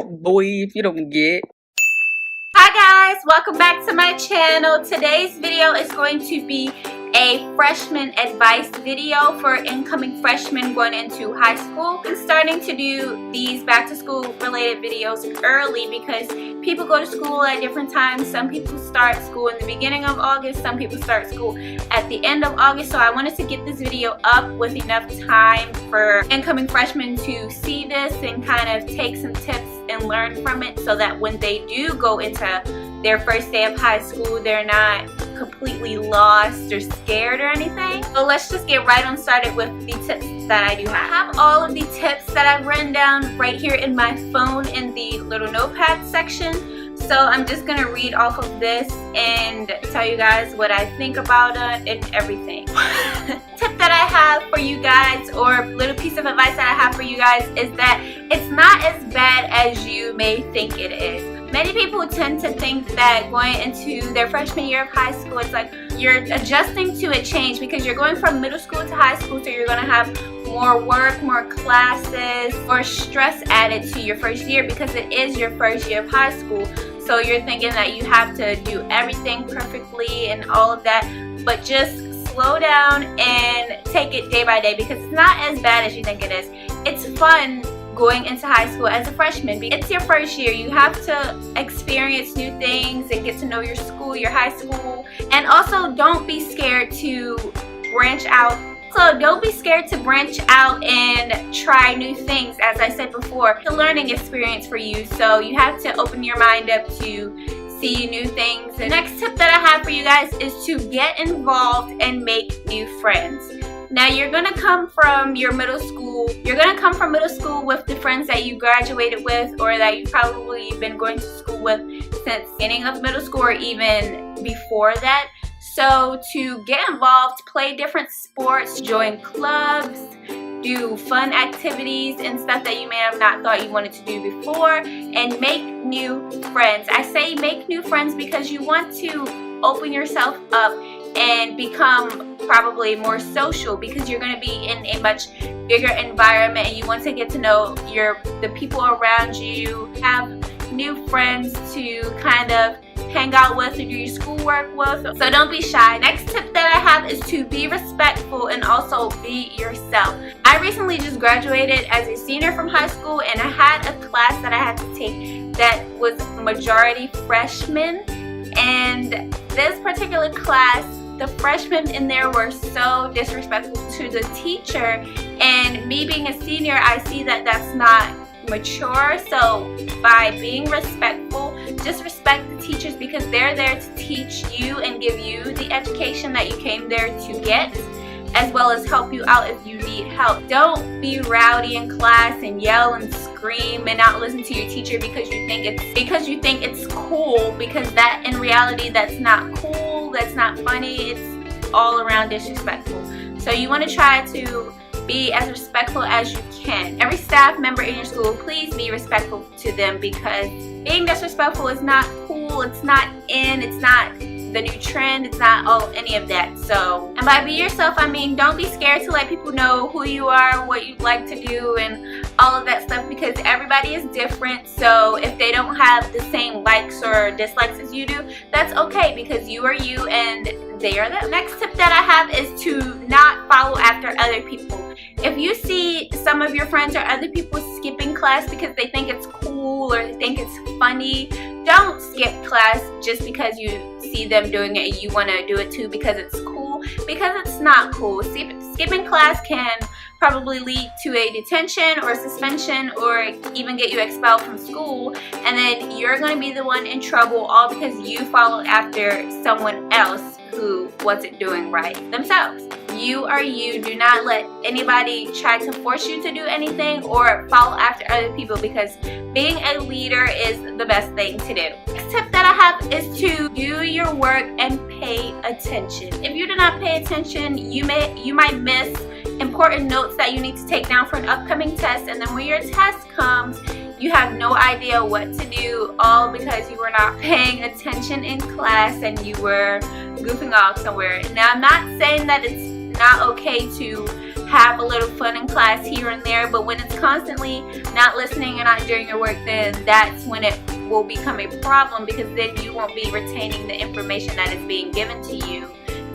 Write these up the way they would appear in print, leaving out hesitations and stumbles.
boy, if you don't get. Hi guys, welcome back to my channel. Today's video is going to be a freshman advice video for incoming freshmen going into high school. I'm starting to do these back to school related videos early because people go to school at different times. Some people start school in the beginning of August, some people start school at the end of August. So I wanted to get this video up with enough time for incoming freshmen to see this and kind of take some tips and learn from it, so that when they do go into their first day of high school, they're not completely lost or scared or anything. So let's just get right on started with the tips that I do have. I have all of the tips that I've written down right here in my phone in the little notepad section. So I'm just gonna read off of this and tell you guys what I think about it and everything. Tip that I have for you guys, or little piece of advice that I have for you guys, is that it's not as bad as you may think it is. Many people tend to think that going into their freshman year of high school, it's like you're adjusting to a change because you're going from middle school to high school, so you're going to have more work, more classes, more stress added to your first year because it is your first year of high school. So you're thinking that you have to do everything perfectly and all of that, but just slow down and take it day by day because it's not as bad as you think it is. It's fun going into high school as a freshman. It's your first year. You have to experience new things and get to know your school, your high school. And also don't be scared to branch out. So don't be scared to branch out and try new things. As I said before, it's a learning experience for you. So you have to open your mind up to see new things. The next tip that I have for you guys is to get involved and make new friends. Now you're gonna come from your middle school. You're gonna come from middle school with the friends that you graduated with, or that you've probably been going to school with since beginning of middle school or even before that. So to get involved, play different sports, join clubs, do fun activities and stuff that you may have not thought you wanted to do before, and make new friends. I say make new friends because you want to open yourself up and become probably more social, because you're going to be in a much bigger environment and you want to get to know the people around you, have new friends to kind of hang out with or do your schoolwork with. So don't be shy. Next tip that I have is to be respectful and also be yourself. I recently just graduated as a senior from high school, and I had a class that I had to take that was majority freshmen, and this particular class, the freshmen in there were so disrespectful to the teacher, and me being a senior, I see that that's not mature. So by being respectful, just respect the teachers because they're there to teach you and give you the education that you came there to get, as well as help you out if you need help. Don't be rowdy in class and yell and scream and not listen to your teacher because you think it's cool, because that in reality that's not cool, that's not funny, it's all around disrespectful. So you want to try to be as respectful as you can. Every staff member in your school, please be respectful to them, because being disrespectful is not cool, it's not in, it's not the new trend, it's not any of that. So, and by be yourself, I mean don't be scared to let people know who you are, what you like to do, and all of that stuff, because everybody is different. So if they don't have the same likes or dislikes as you do, that's okay, because you are you and they are them. Next tip that I have is to not follow after other people. If you see some of your friends or other people skipping class because they think it's cool or they think it's funny, don't skip class just because you see them doing it and you want to do it too because it's cool, because it's not cool. Skipping class can probably lead to a detention or suspension or even get you expelled from school, and then you're going to be the one in trouble, all because you followed after someone else who wasn't doing right themselves. You are you. Do not let anybody try to force you to do anything or follow after other people, because being a leader is the best thing to do. Next tip that I have is to do your work and pay attention. If you do not pay attention, you might miss important notes that you need to take down for an upcoming test, and then when your test comes, you have no idea what to do, all because you were not paying attention in class and you were goofing off somewhere. Now, I'm not saying that it's not okay to have a little fun in class here and there, but when it's constantly not listening and not doing your work, then that's when it will become a problem, because then you won't be retaining the information that is being given to you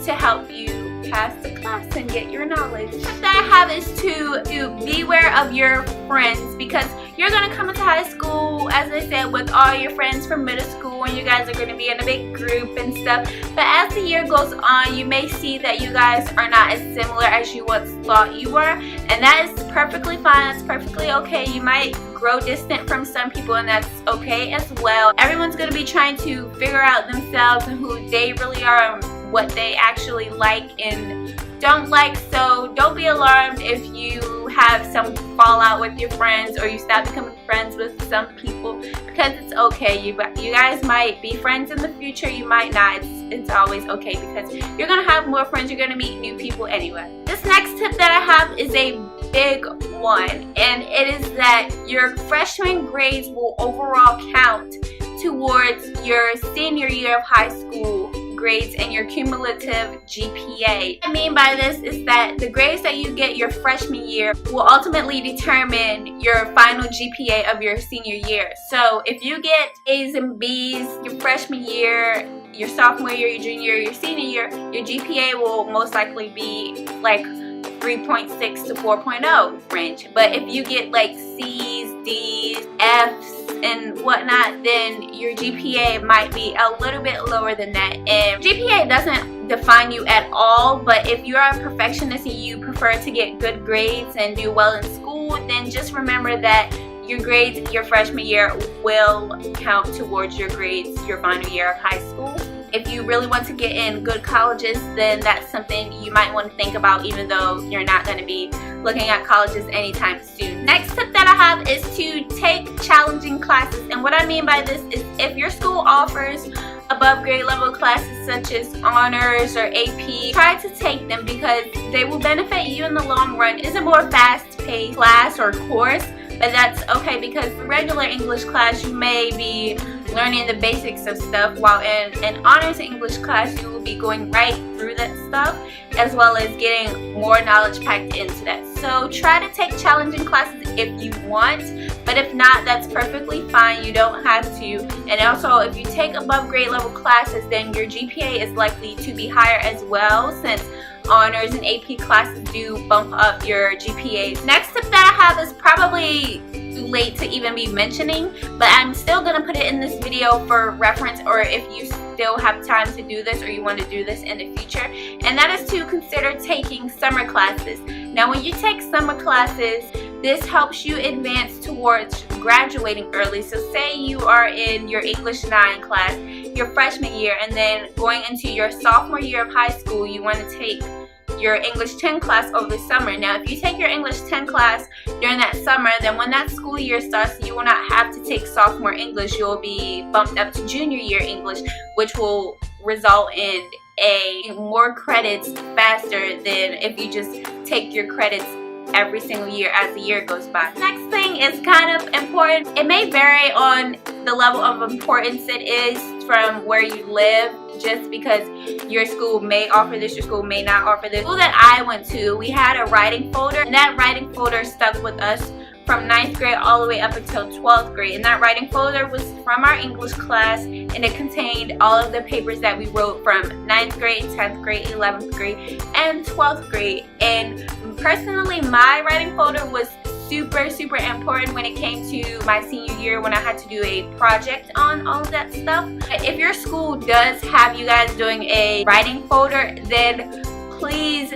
to help you pass the class and get your knowledge. The tip that I have is to beware of your friends, because you're going to come into high school, as I said, with all your friends from middle school, and you guys are going to be in a big group and stuff. But as the year goes on, you may see that you guys are not as similar as you once thought you were, and that is perfectly fine. That's perfectly okay. You might grow distant from some people, and that's okay as well. Everyone's going to be trying to figure out themselves and who they really are and what they actually like and don't like, so don't be alarmed if you have some fallout with your friends or you stop becoming friends with some people, because it's okay. You guys might be friends in the future, you might not. It's always okay, because you're gonna have more friends, you're gonna meet new people anyway. This next tip that I have is a big one, and it is that your freshman grades will overall count towards your senior year of high school grades and your cumulative GPA. What I mean by this is that the grades that you get your freshman year will ultimately determine your final GPA of your senior year. So if you get A's and B's your freshman year, your sophomore year, your junior year, your senior year, your GPA will most likely be like 3.6 to 4.0 range. But if you get like C's, D's, F's, and whatnot, then your GPA might be a little bit lower than that. And GPA doesn't define you at all, but if you're a perfectionist and you prefer to get good grades and do well in school, then just remember that your grades your freshman year will count towards your grades your final year of high school. If you really want to get in good colleges, then that's something you might want to think about, even though you're not going to be looking at colleges anytime soon. Next tip that I have is to take challenging classes. And what I mean by this is if your school offers above grade level classes such as honors or AP, try to take them, because they will benefit you in the long run. It's a more fast-paced class or course, but that's okay, because in regular English class you may be learning the basics of stuff, while in an honors English class you will be going right through that stuff, as well as getting more knowledge packed into that. So try to take challenging classes if you want, but if not, that's perfectly fine. You don't have to. And also, if you take above grade level classes, then your GPA is likely to be higher as well, since honors and AP classes do bump up your GPAs. Next tip that I have is probably too late to even be mentioning, but I'm still gonna put it in this video for reference, or if you still have time to do this or you want to do this in the future, and that is to consider taking summer classes. Now when you take summer classes, this helps you advance towards graduating early. So say you are in your English 9 class your freshman year, and then going into your sophomore year of high school you want to take your English 10 class over the summer. Now if you take your English 10 class during that summer, then when that school year starts, you will not have to take sophomore English. You will be bumped up to junior year English, which will result in more credits faster than if you just take your credits every single year as the year goes by. Next thing is kind of important. It may vary on the level of importance it is from where you live, just because your school may offer this, your school may not offer this. The school that I went to, we had a writing folder, and that writing folder stuck with us from 9th grade all the way up until 12th grade. And that writing folder was from our English class, and it contained all of the papers that we wrote from 9th grade, 10th grade, 11th grade, and 12th grade. And personally, my writing folder was super important when it came to my senior year, when I had to do a project on all of that stuff. If your school does have you guys doing a writing folder, then please,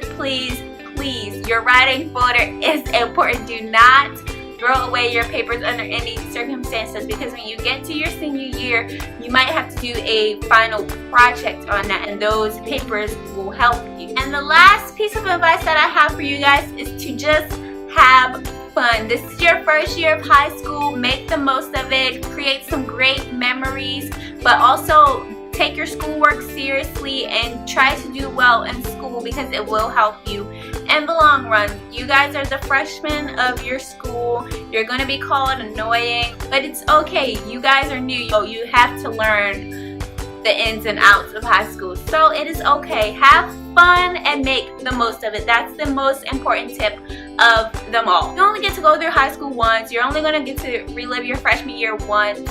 your writing folder is important. Do not throw away your papers under any circumstances, because when you get to your senior year, you might have to do a final project on that, and those papers will help you. And the last piece of advice that I have for you guys is to just have fun. This is your first year of high school. Make the most of it. Create some great memories, but also take your schoolwork seriously and try to do well in school, because it will help you in the long run. You guys are the freshmen of your school. You're going to be called annoying, but it's okay. You guys are new. You have to learn the ins and outs of high school, so it is okay. Have fun and make the most of it. That's the most important tip of them all. You only get to go through high school once. You're only going to get to relive your freshman year once,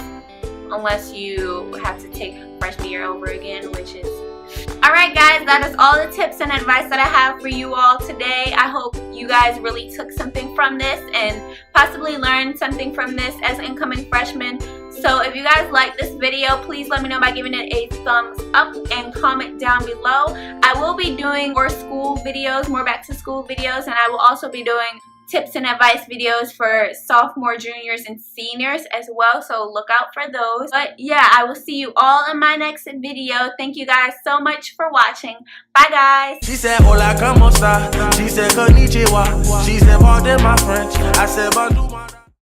unless you have to take freshman year over again, which is... Alright guys, that is all the tips and advice that I have for you all today. I hope you guys really took something from this and possibly learned something from this as incoming freshmen. So if you guys like this video, please let me know by giving it a thumbs up and comment down below. I will be doing more school videos, more back to school videos, and I will also be doing tips and advice videos for sophomore, juniors, and seniors as well, so look out for those. But yeah, I will see you all in my next video. Thank you guys so much for watching. Bye guys. She said hola, como esta? She said konnichiwa. She said pardon my French. I said bonjour.